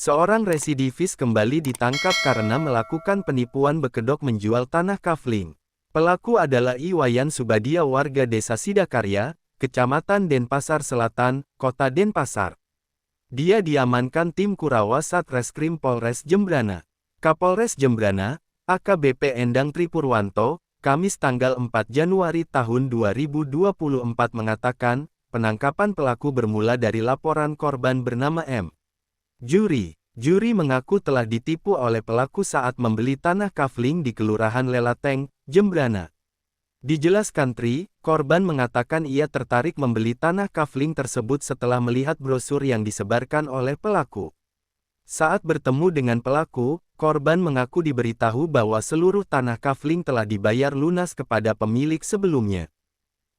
Seorang residivis kembali ditangkap karena melakukan penipuan berkedok menjual tanah kafling. Pelaku adalah Iwayan Subadia warga Desa Sidakarya, Kecamatan Denpasar Selatan, Kota Denpasar. Dia diamankan tim Kurawa Satreskrim Polres Jembrana. Kapolres Jembrana, AKBP Endang Tripurwanto, Kamis tanggal 4 Januari tahun 2024 mengatakan, penangkapan pelaku bermula dari laporan korban bernama M. Juri mengaku telah ditipu oleh pelaku saat membeli tanah kafling di Kelurahan Lelateng, Jembrana. Dijelaskan korban mengatakan ia tertarik membeli tanah kafling tersebut setelah melihat brosur yang disebarkan oleh pelaku. Saat bertemu dengan pelaku, korban mengaku diberitahu bahwa seluruh tanah kafling telah dibayar lunas kepada pemilik sebelumnya.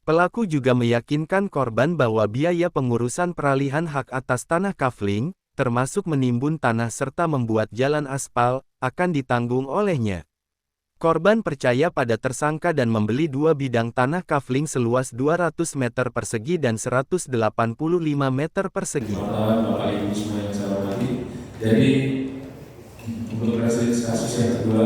Pelaku juga meyakinkan korban bahwa biaya pengurusan peralihan hak atas tanah kafling, termasuk menimbun tanah serta membuat jalan aspal, akan ditanggung olehnya. Korban percaya pada tersangka dan membeli 2 bidang tanah kafling seluas 200 meter persegi dan 185 meter persegi. Bapak Ibu semua yang saya hormati, jadi untuk kasus yang kedua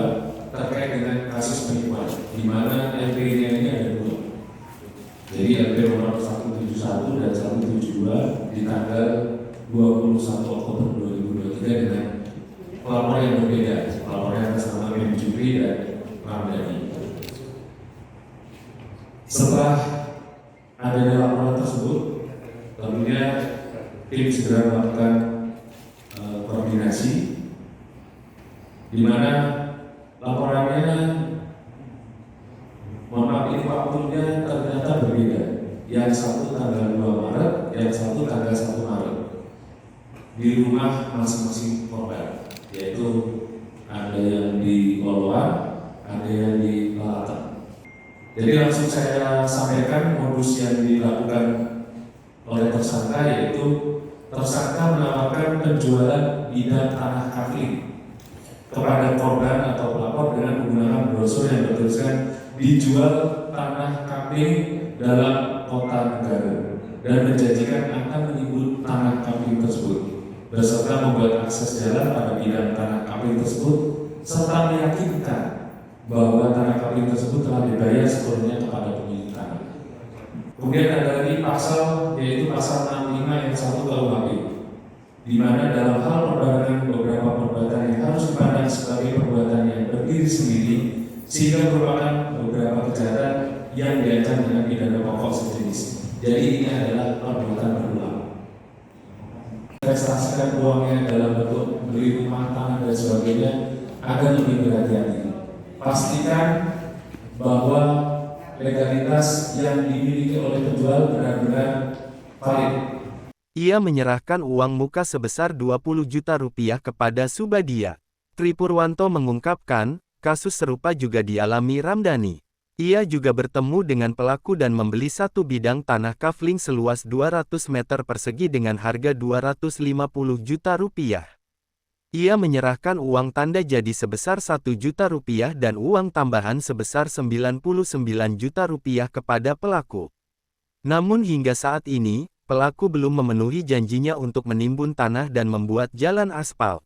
terkait dengan kasus penipuan, di mana LP-nya ini ada 2. Jadi LP nomor 171 dan 172 di tanggal 21 Oktober 2023 dengan pelapor yang berbeda, pelapor yang atas nama M. Juri dan Ramdhani. Setelah adanya laporan tersebut, tentunya tim segera melakukan koordinasi, di mana laporannya, mohon maaf, ini waktunya ternyata berbeda. Yang satu tanggal 2 Maret, yang satu tanggal 1 Maret. Di rumah masing-masing korban, yaitu ada yang di Oloan, ada yang di Lalatan. Jadi langsung saya sampaikan modus yang dilakukan oleh tersangka, yaitu tersangka menawarkan penjualan bidang tanah kafling kepada korban atau pelapor dengan menggunakan brosur yang bertuliskan dijual tanah kafling dalam kota negara dan menjanjikan akan menimbun tanah kafling tersebut, beserta membuat akses jalan pada bidang tanah kafling tersebut, serta meyakinkan bahwa tanah kafling tersebut telah dibayar sepenuhnya kepada pemilik tanah. Kemudian ada lagi pasal, yaitu pasal 65 ayat 1 KUHP, di mana dalam hal perdagangan beberapa perbuatan yang harus dipandang sebagai perbuatan yang berdiri sendiri, sehingga merupakan beberapa kejahatan yang diancam dengan pidana pokok sejenis. Jadi ini adalah perbuatan berulang. Investasikan uangnya dalam bentuk beli rumah, tanah dan sebagainya agar lebih berhati-hati. Pastikan bahwa legalitas yang dimiliki oleh penjual benar-benar valid. Ia menyerahkan uang muka sebesar 20 juta rupiah kepada Subadia. Tripurwanto mengungkapkan, kasus serupa juga dialami Ramdhani. Ia juga bertemu dengan pelaku dan membeli 1 bidang tanah kafling seluas 200 meter persegi dengan harga 250 juta rupiah. Ia menyerahkan uang tanda jadi sebesar 1 juta rupiah dan uang tambahan sebesar 99 juta rupiah kepada pelaku. Namun hingga saat ini, pelaku belum memenuhi janjinya untuk menimbun tanah dan membuat jalan aspal.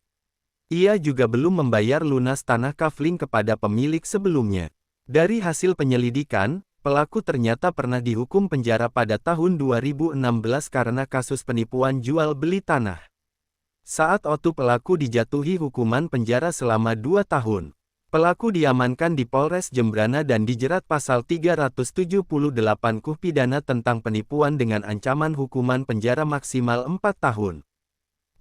Ia juga belum membayar lunas tanah kafling kepada pemilik sebelumnya. Dari hasil penyelidikan, pelaku ternyata pernah dihukum penjara pada tahun 2016 karena kasus penipuan jual beli tanah. Saat itu pelaku dijatuhi hukuman penjara selama 2 tahun. Pelaku diamankan di Polres Jembrana dan dijerat pasal 378 KUH pidana tentang penipuan dengan ancaman hukuman penjara maksimal 4 tahun.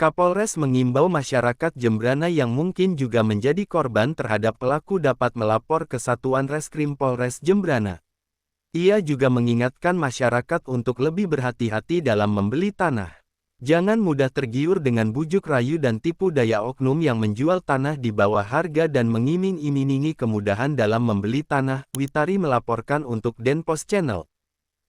Kapolres mengimbau masyarakat Jembrana yang mungkin juga menjadi korban terhadap pelaku dapat melapor ke Satuan Reskrim Polres Jembrana. Ia juga mengingatkan masyarakat untuk lebih berhati-hati dalam membeli tanah. Jangan mudah tergiur dengan bujuk rayu dan tipu daya oknum yang menjual tanah di bawah harga dan mengiming-imingi kemudahan dalam membeli tanah. Witari melaporkan untuk Denpos Channel.